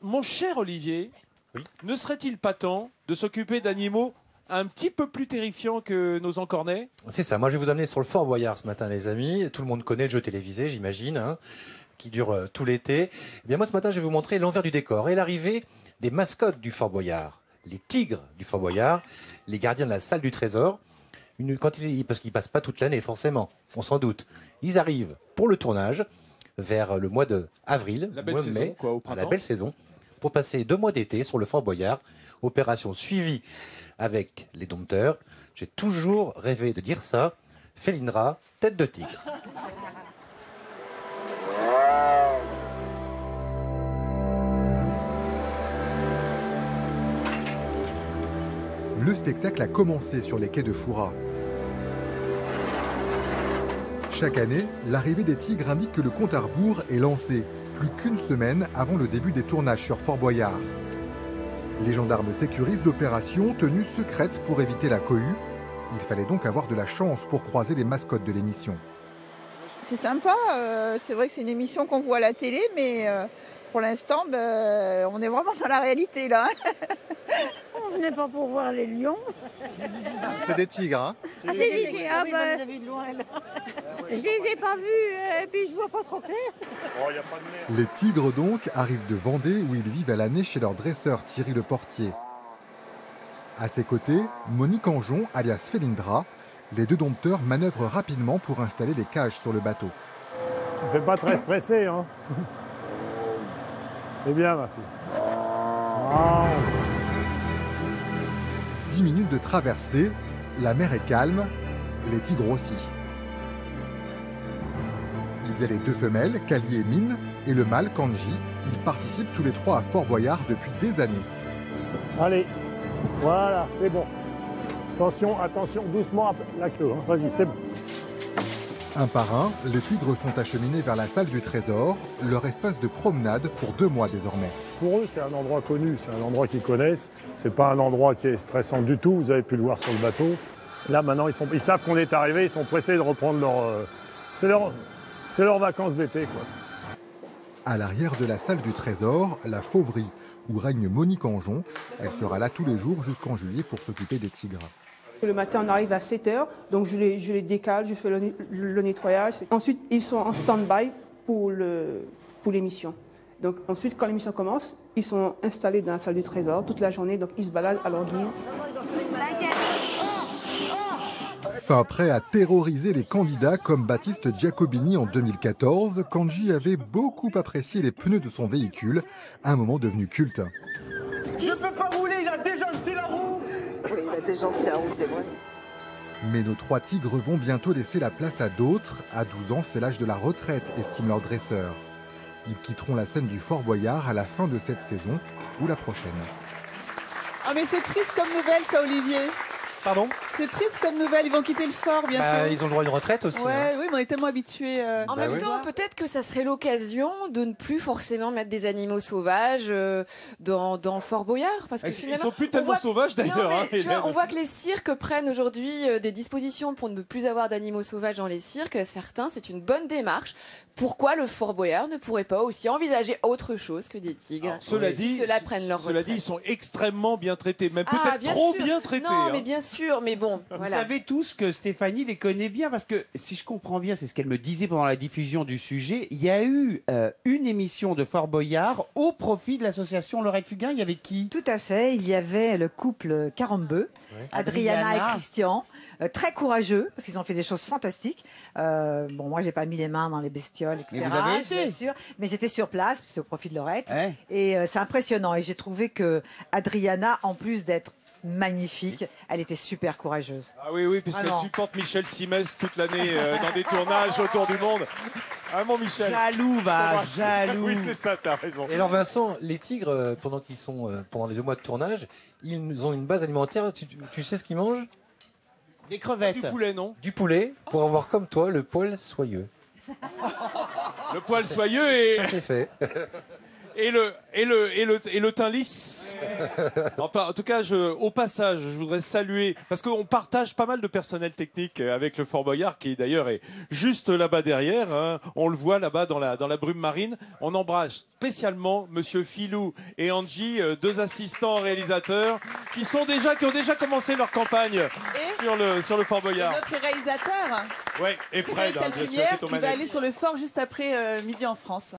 Mon cher Olivier, oui. Ne serait-il pas temps de s'occuper d'animaux un petit peu plus terrifiants que nos encornets? C'est ça, moi je vais vous amener sur le Fort Boyard ce matin les amis. Tout le monde connaît le jeu télévisé j'imagine, hein, qui dure tout l'été. Eh bien moi ce matin je vais vous montrer l'envers du décor et l'arrivée des mascottes du Fort Boyard. Les tigres du Fort Boyard, les gardiens de la salle du trésor. Parce qu'ils passent pas toute l'année forcément, on s'en doute. Ils arrivent pour le tournage vers le mois d'avril, La belle mois de saison, mai, quoi, au printemps. la belle saison, pour passer 2 mois d'été sur le Fort Boyard. Opération suivie avec les dompteurs. J'ai toujours rêvé de dire ça. Felindra, tête de tigre. Le spectacle a commencé sur les quais de Fouras. Chaque année, l'arrivée des tigres indique que le compte à rebours est lancé, plus qu'une semaine avant le début des tournages sur Fort Boyard. Les gendarmes sécurisent l'opération tenue secrète pour éviter la cohue. Il fallait donc avoir de la chance pour croiser les mascottes de l'émission. C'est sympa, c'est vrai que c'est une émission qu'on voit à la télé, mais pour l'instant, on est vraiment dans la réalité là. On venait pas pour voir les lions. C'est des tigres, hein? Ah, c'est des tigres, ah, bah, je les ai pas vus, et puis je vois pas trop clair. Les tigres donc arrivent de Vendée où ils vivent à l'année chez leur dresseur Thierry Le Portier. À ses côtés, Monique Anjon, alias Felindra. Les deux dompteurs manœuvrent rapidement pour installer les cages sur le bateau. Ça ne fait pas très stressé, hein. C'est bien, ma fille. Wow. 10 minutes de traversée, la mer est calme, les tigres aussi. Il y a les deux femelles, Kali et Mine, et le mâle, Kanji. Ils participent tous les trois à Fort Boyard depuis des années. Allez, voilà, c'est bon. Attention, attention, doucement la queue. Hein. Vas-y, c'est bon. Un par un, les tigres sont acheminés vers la salle du trésor, leur espace de promenade pour 2 mois désormais. Pour eux, c'est un endroit connu, c'est un endroit qu'ils connaissent. C'est pas un endroit qui est stressant du tout, vous avez pu le voir sur le bateau. Là, maintenant, ils savent qu'on est arrivé, ils sont pressés de reprendre c'est leurs vacances d'été, quoi. À l'arrière de la salle du trésor, la fauverie, où règne Monique Anjon. Elle sera là tous les jours jusqu'en juillet pour s'occuper des tigres. Le matin, on arrive à 7h, donc je les décale, je fais le nettoyage. Ensuite, ils sont en stand-by pour l'émission. Donc ensuite, quand l'émission commence, ils sont installés dans la salle du trésor toute la journée, donc ils se baladent à leur guise. Fin prêt à terroriser les candidats comme Baptiste Giacobini en 2014, Kanji avait beaucoup apprécié les pneus de son véhicule, un moment devenu culte. Je peux pas rouler, il a déjà jeté la roue. Oui, il a déjà jeté la roue, c'est vrai. Mais nos 3 tigres vont bientôt laisser la place à d'autres. À 12 ans, c'est l'âge de la retraite, estime leur dresseur. Ils quitteront la scène du Fort Boyard à la fin de cette saison ou la prochaine. Ah mais c'est triste comme nouvelle ça, Olivier. Pardon? C'est triste comme nouvelle, ils vont quitter le fort bientôt. Ils ont le droit à une retraite aussi. Ouais, hein. oui, mais on est tellement habitués. En même temps, peut-être que ça serait l'occasion de ne plus forcément mettre des animaux sauvages dans Fort Boyard. Parce que Ils sont plus tellement sauvages d'ailleurs. On voit que les cirques prennent aujourd'hui des dispositions pour ne plus avoir d'animaux sauvages dans les cirques. Certains, c'est une bonne démarche. Pourquoi le Fort Boyard ne pourrait pas aussi envisager autre chose que des tigres? Alors, cela dit, ceux-là prennent leur cela dit, ils sont extrêmement bien traités, même peut-être bien trop sûr. bien traités. Non, hein. mais bien sûr, mais bon. Vous Voilà. savez tous que Stéphanie les connaît bien parce que si je comprends bien, c'est ce qu'elle me disait pendant la diffusion du sujet. Il y a eu une émission de Fort Boyard au profit de l'association Lorette Fugain. Il y avait qui? Tout à fait, il y avait le couple Carambeu, Adriana et Christian, très courageux parce qu'ils ont fait des choses fantastiques. Bon, moi j'ai pas mis les mains dans les bestioles, etc. Mais vous avez été. Bien sûr, mais j'étais sur place, c'est au profit de Lorette, Ouais. et c'est impressionnant. Et j'ai trouvé que Adriana, en plus d'être magnifique, elle était super courageuse. Ah oui, oui, puisqu'elle Vraiment. supporte Michel Simès toute l'année dans des tournages autour du monde. Ah mon Michel. Jaloux, va, jaloux. Oui, c'est ça, t'as raison. Et alors Vincent, les tigres, pendant qu'ils sont pendant les 2 mois de tournage, ils ont une base alimentaire. Tu sais ce qu'ils mangent? Des crevettes. Du poulet, non? Du poulet, pour avoir comme toi le poil soyeux. Le poil soyeux et... Ça c'est fait. et le teint lisse. Enfin, en tout cas, au passage, je voudrais saluer, parce qu'on partage pas mal de personnel technique avec le Fort Boyard, qui d'ailleurs est juste là-bas derrière. Hein. On le voit là-bas dans la brume marine. On embrasse spécialement Monsieur Philou et Angie, deux assistants réalisateurs, qui ont déjà commencé leur campagne sur le Fort Boyard. Et notre réalisateur. Ouais, et Fred, bien sûr, qui va aller sur le fort juste après Midi en France.